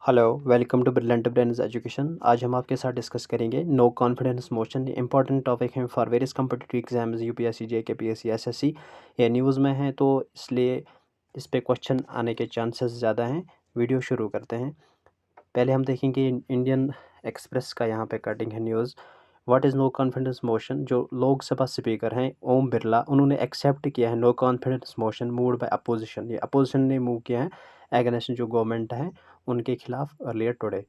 Hello, welcome to brilliant brains education. आज हम आपके साथ डिस्कस करेंगे no confidence motion. Important topic है for various competitive exams, UPSC, JK, PSC, SSC. ये न्यूज़ में है तो इसलिए इस पे क्वेश्चन आने के चांसेस ज़्यादा हैं। वीडियो शुरू करते हैं। पहले हम देखेंगे इंडियन एक्सप्रेस का यहाँ पे कटिंग है news. What is no confidence motion. जो लोकसभा स्पीकर हैं ओम बिरला, उन्होंने एक्सेप्ट किया है no confidence motion moved by opposition. ये अपोजिशन ने मूव किया है एगेंस्ट जो गवर्नमेंट है उनके खिलाफ अर्लियर टुडे।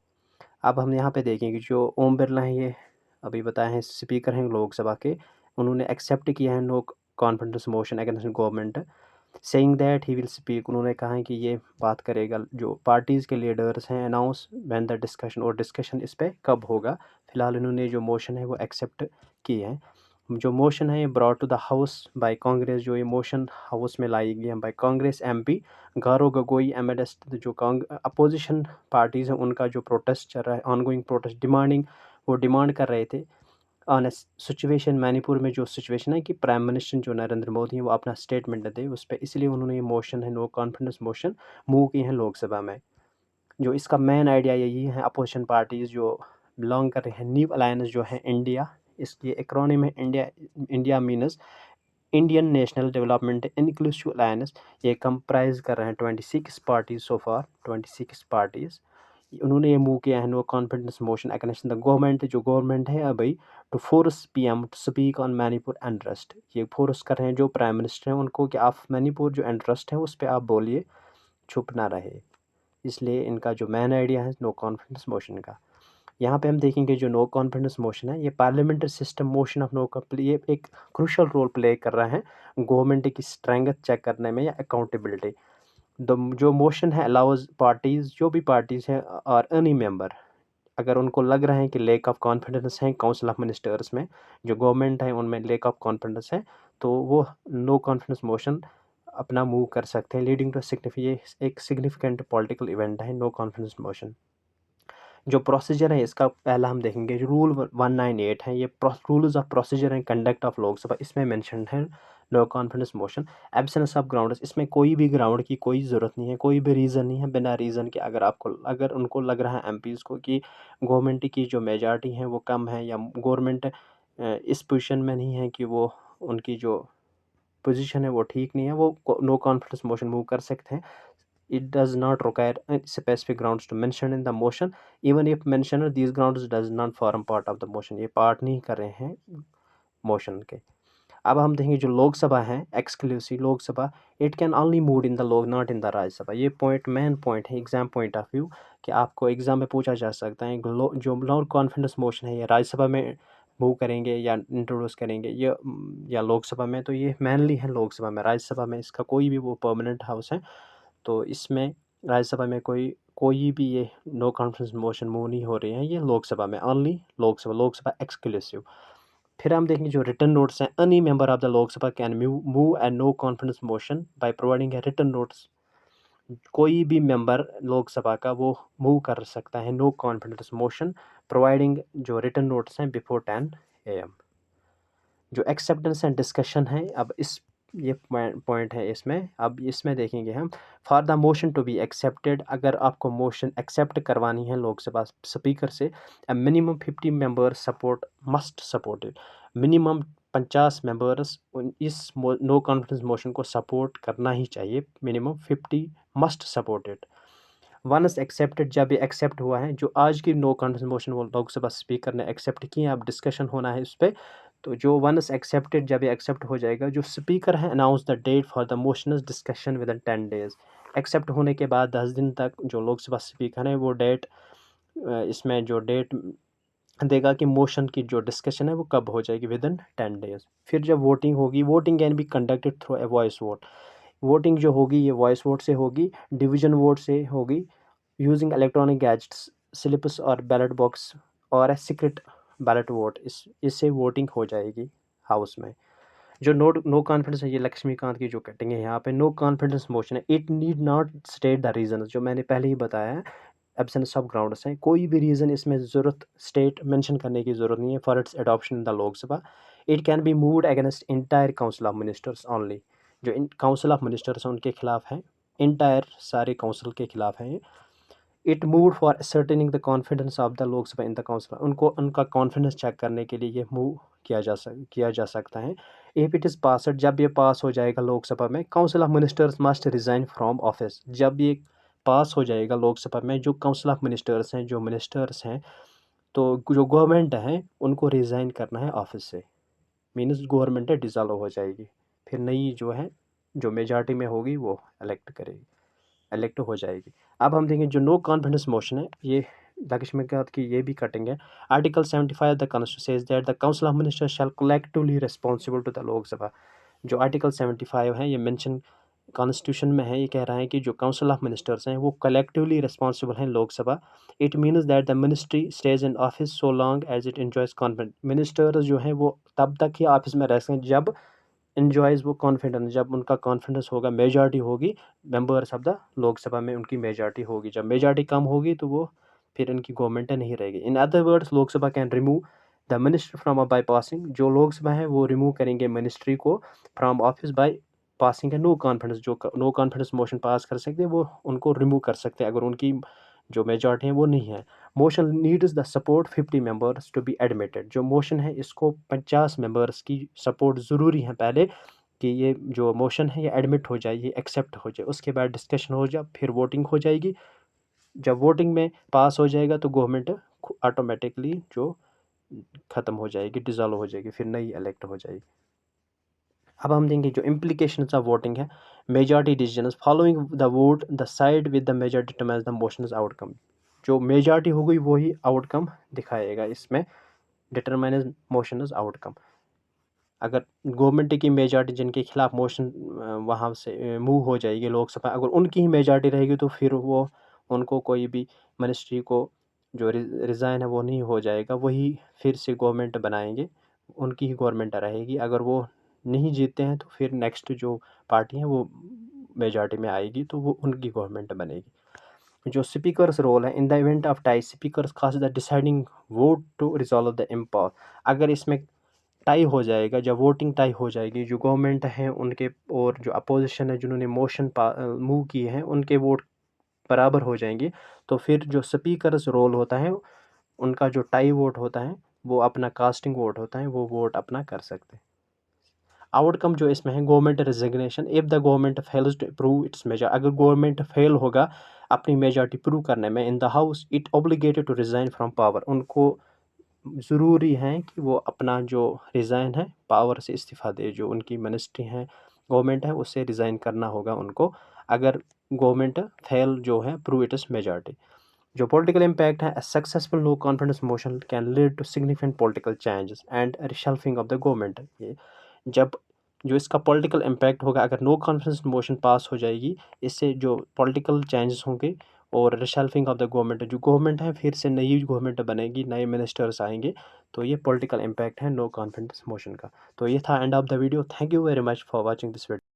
अब हम यहाँ पे देखेंगे जो ओम बिरला हैं, ये अभी बताए हैं स्पीकर हैं लोकसभा के, उन्होंने एक्सेप्ट किया है no confidence motion against government, saying that he will speak. उन्होंने कहा है कि ये बात करेगा। जो पार्टीज़ के लीडर्स हैं अनाउंस व्हेन द डिस्कशन, और डिस्कशन इस पे कब होगा। फिलहाल इन्होंने जो मोशन है वो एक्सेप्ट की है। जो मोशन है ये brought to the house by Congress. जो ये मोशन हाउस में लाई गई है बाय कांग्रेस एमपी गारो गगोई एमएडएस। जो अपोजिशन पार्टीज़ हैं उनका जो प्रोटेस्ट चल रहा है, ऑनगोइंग प्रोटेस्ट डिमांडिंग, वो डिमांड कर रहे थे ऑन सिचुएशन मणिपुर में। जो सिचुएशन है कि प्राइम मिनिस्टर जो नरेंद्र मोदी हैं वो अपना स्टेटमेंट दे उस पर, इसलिए उन्होंने ये मोशन है नो कॉन्फिडेंस मोशन मूव किए हैं लोकसभा में। जो इसका मेन आइडिया यही है, अपोजिशन पार्टीज़ जो बिलोंग कर रहे हैं न्यू अलायंस जो है इंडिया, इसकी एक्रोनिम है India. India मीनस Indian national development inclusive alliance. ये कंप्राइज कर रहे हैं 26 पार्टीज सो फार, 26 पार्टीज़। उन्होंने ये मूव किया है no confidence motion against the government. जो गवर्नमेंट है अभी, to force PM to speak on Manipur unrest. ये फोर्स कर रहे हैं जो प्राइम मिनिस्टर हैं उनको कि आप मणिपुर जो अनरेस्ट है उस पर आप बोलिए, चुप ना रहे। इसलिए इनका जो मेन आइडिया है नो कॉन्फिडेंस मोशन का। यहाँ पे हम देखेंगे जो नो कॉन्फिडेंस मोशन है ये parliamentary system motion of no, ये एक क्रूशल रोल प्ले कर रहा है गवर्नमेंट की स्ट्रेंथ चेक करने में या अकाउंटेबिलिटी। जो मोशन है अलाउज पार्टीज़, जो भी पार्टीज़ हैं और एनी मेंबर, अगर उनको लग रहा है कि लेक ऑफ कॉन्फिडेंस है काउंसिल ऑफ मिनिस्टर्स में, जो गवर्नमेंट है उनमें लेक ऑफ कॉन्फिडेंस है, तो वो नो कॉन्फिडेंस मोशन अपना मूव कर सकते हैं, लीडिंग टू ये एक सिग्निफिकेंट पॉलिटिकल इवेंट है नो कॉन्फिडेंस मोशन। जो प्रोसीजर है इसका पहला हम देखेंगे, जो रूल 198 है, ये rules of procedure and conduct of Lok Sabha, इसमें मेंशन है no confidence motion absence of ground. इसमें कोई भी ग्राउंड की कोई ज़रूरत नहीं है, कोई भी रीज़न नहीं है। बिना रीज़न के अगर उनको लग रहा है एमपीज़ को कि गवर्नमेंट की जो मेजॉरिटी है वो कम है या गवर्नमेंट इस पोजीशन में नहीं है कि वो उनकी जो पोजीशन है वो ठीक नहीं है, वो नो कॉन्फिडेंस मोशन मूव कर सकते हैं। It does not require specific grounds to mention in the motion. Even if mentioned, these grounds does not form part of the motion. ये पार्ट नहीं कर रहे हैं मोशन के। अब हम देखेंगे जो लोकसभा है exclusive Lok Sabha, it can only move in the लोक नॉट इन द राज्यसभा। ये पॉइंट मेन पॉइंट है एग्जाम पॉइंट ऑफ व्यू, कि आपको एग्जाम में पूछा जा सकता है जो नो कॉन्फिडेंस मोशन है ये राज्यसभा में मूव करेंगे या इंट्रोड्यूस करेंगे ये या लोकसभा में। तो ये मेनली है लोकसभा में, राज्यसभा में इसका कोई भी वो परमानेंट हाउस है तो इसमें राज्यसभा में कोई कोई भी ये नो कॉन्फिडेंस मोशन मूव नहीं हो रही है। ये लोकसभा में ओनली लोकसभा एक्सक्लूसिव। फिर हम देखेंगे जो रिटर्न नोट्स हैं, any member of the Lok Sabha can move and no confidence motion by providing a return notes. कोई भी मेंबर लोकसभा का वो मूव कर सकता है नो कॉन्फिडेंस मोशन प्रोवाइडिंग जो रिटर्न नोट्स हैं बिफोर 10 AM। जो एक्सेप्टेंस एंड डिस्कशन है, अब इस ये पॉइंट है इसमें। अब इसमें देखेंगे हम for the motion to be accepted, अगर आपको मोशन एक्सेप्ट करवानी है लोकसभा स्पीकर से, minimum 50 members support must support it. Minimum 50 members इस नो कॉन्फिडेंस मोशन को सपोर्ट करना ही चाहिए, minimum 50 must support it. Once accepted, जब ये एक्सेप्ट हुआ है, जो आज की नो कॉन्फिडेंस मोशन वो लोकसभा स्पीकर ने एक्सेप्ट की है, अब डिस्कशन होना है इस पर। तो जो वंस एक्सेप्टेड, जब ये एक्सेप्ट हो जाएगा, जो स्पीकर है announce the date for the motion discussion within 10 days। Accept होने के बाद 10 दिन तक जो लोकसभा स्पीकर है वो डेट, इसमें जो डेट देगा कि मोशन की जो डिस्कशन है वो कब हो जाएगी, विद इन 10 days। फिर जब वोटिंग होगी, voting can be conducted through a voice vote. Voting जो होगी ये वॉइस वोट से होगी, डिवीजन वोट से होगी, यूजिंग इलेक्ट्रॉनिक गैजेट्स, स्लिप्स और बैलेट बॉक्स और ए सीक्रेट बैलेट वोट। इससे वोटिंग हो जाएगी हाउस में। जो नो कॉन्फिडेंस है, ये लक्ष्मीकांत की जो कटिंग है यहाँ पे, नो कॉन्फिडेंस मोशन है, it need not state the reason, जो मैंने पहले ही बताया है एब्सेंस ऑफ ग्राउंड्स है। कोई भी रीज़न इसमें ज़रूरत स्टेट मेंशन करने की ज़रूरत नहीं है for its adoption in the Lok Sabha. It can be moved against entire council of ministers only. जो काउंसिल ऑफ मिनिस्टर्स हैं उनके खिलाफ है, इंटायर सारे काउंसिल के खिलाफ हैं। It move for ascertaining the confidence of the लोक सभा इन द काउंसिल, उनको उनका कॉन्फिडेंस चेक करने के लिए ये मूव किया जा सकता है। इफ इट इज़ पासड, जब ये पास हो जाएगा लोकसभा में, council of ministers must resign from office, जब ये पास हो जाएगा लोकसभा में, जो काउंसिल ऑफ मिनिस्टर्स हैं, जो मिनिस्टर्स हैं, तो जो गवर्नमेंट है उनको रिज़ाइन करना है ऑफिस से, मीन्स गवर्नमेंट डिसॉल्व हो जाएगी, फिर नई जो है जो मेजॉरिटी में होगी वो इलेक्ट हो जाएगी। अब हम देखें जो नो कॉन्फिडेंस मोशन है, ये लक्ष्मीकांत की ये भी कटिंग है। Article 75 the constitution says that the council of ministers shall collectively responsible to the Lok Sabha. जो आर्टिकल 75 है ये मेंशन कॉन्स्टिट्यूशन में है, ये कह रहा है कि जो काउंसिल ऑफ मिनिस्टर्स हैं वो कलेक्टिवली रिस्पॉन्सिबल हैं Lok Sabha. It means that the ministry stays in office so long as it enjoys confidence. Ministers जो हैं वो तब तक ही ऑफिस में रह सकते हैं जब एंजॉयज़ वो कॉन्फिडेंस, जब उनका कॉन्फिडेंस होगा, मेजॉरिटी होगी मेंबर्स ऑफ द लोकसभा में, उनकी मेजॉरिटी होगी। जब मेजॉरिटी कम होगी तो वो फिर इनकी गवर्नमेंट नहीं रहेगी। In other words Lok Sabha can remove the minister from a by passing, जो लोकसभा है वो रिमूव करेंगे मिनिस्ट्री को फ्रॉम ऑफिस बाई पासिंग है नो कॉन्फिडेंस। जो नो कॉन्फिडेंस मोशन पास कर सकते हैं वो उनको रिमूव कर सकते हैं अगर उनकी जो मेजॉरिटी है वो नहीं है। Motion needs the support 50 members to be admitted. जो मोशन है इसको 50 मेंबर्स की सपोर्ट ज़रूरी है पहले कि ये जो मोशन है ये एडमिट हो जाए, ये एक्सेप्ट हो जाए, उसके बाद डिस्कशन हो जाए, फिर वोटिंग हो जाएगी। जब वोटिंग में पास हो जाएगा तो गवर्नमेंट ऑटोमेटिकली जो ख़त्म हो जाएगी, डिज़ोल्व हो जाएगी, फिर नई इलेक्ट हो जाएगी। अब हम देंगे जो इम्प्लीकेशंस ऑफ वोटिंग है। Majority decisions following the vote the side with the majority determines the motions outcome. जो मेजॉरिटी हो गई वही आउटकम दिखाएगा, इसमें डिटरमाइंस मोशंस आउटकम। अगर गवर्नमेंट की मेजॉरिटी जिनके खिलाफ मोशन वहाँ से मूव हो जाएगी लोकसभा, अगर उनकी ही मेजॉरिटी रहेगी तो फिर वो उनको कोई भी मिनिस्ट्री को जो रिज़ाइन है वो नहीं हो जाएगा, वही फिर से गवर्नमेंट बनाएंगे, उनकी ही गवर्नमेंट रहेगी। अगर वो नहीं जीतते हैं तो फिर नेक्स्ट जो पार्टी है वो मेजॉरिटी में आएगी तो वो उनकी गवर्नमेंट बनेगी। जो स्पीकर्स रोल है, in the event of tie speakers cast the deciding vote to resolve the impasse. अगर इसमें टाई हो जाएगा, जब वोटिंग टाई हो जाएगी, जो गवर्नमेंट है उनके और जो अपोजिशन है जिन्होंने मोशन मूव किए हैं उनके वोट बराबर हो जाएंगे, तो फिर जो स्पीकर्स रोल होता है उनका जो टाई वोट होता है वो अपना कास्टिंग वोट होता है, वो वोट अपना कर सकते हैं। आउटकम जो इसमें है government resignation, if the government fails to prove its major. अगर गवर्नमेंट फेल होगा अपनी मेजॉरिटी प्रूव करने में in the house, it obligated to resign from power. उनको ज़रूरी है कि वो अपना जो रिज़ाइन है पावर से इस्तीफ़ा दे, जो उनकी मिनिस्ट्री है गवर्नमेंट है उससे रिज़ाइन करना होगा उनको, अगर गवर्नमेंट फेल जो है प्रूव इट्स मेजॉरिटी। जो पॉलिटिकल इम्पैक्ट है, successful no confidence motion can lead to significant political changes and reshuffling of the government. ये जब जो इसका पॉलिटिकल इम्पैक्ट होगा, अगर नो कॉन्फिडेंस मोशन पास हो जाएगी, इससे जो पॉलिटिकल चेंजेस होंगे और रिशल्फिंग ऑफ द गवर्नमेंट, जो गवर्नमेंट है फिर से नई गवर्नमेंट बनेगी, नए मिनिस्टर्स आएंगे, तो ये पॉलिटिकल इम्पैक्ट है नो कॉन्फिडेंस मोशन का। तो ये था end of the video. Thank you very much for watching this video.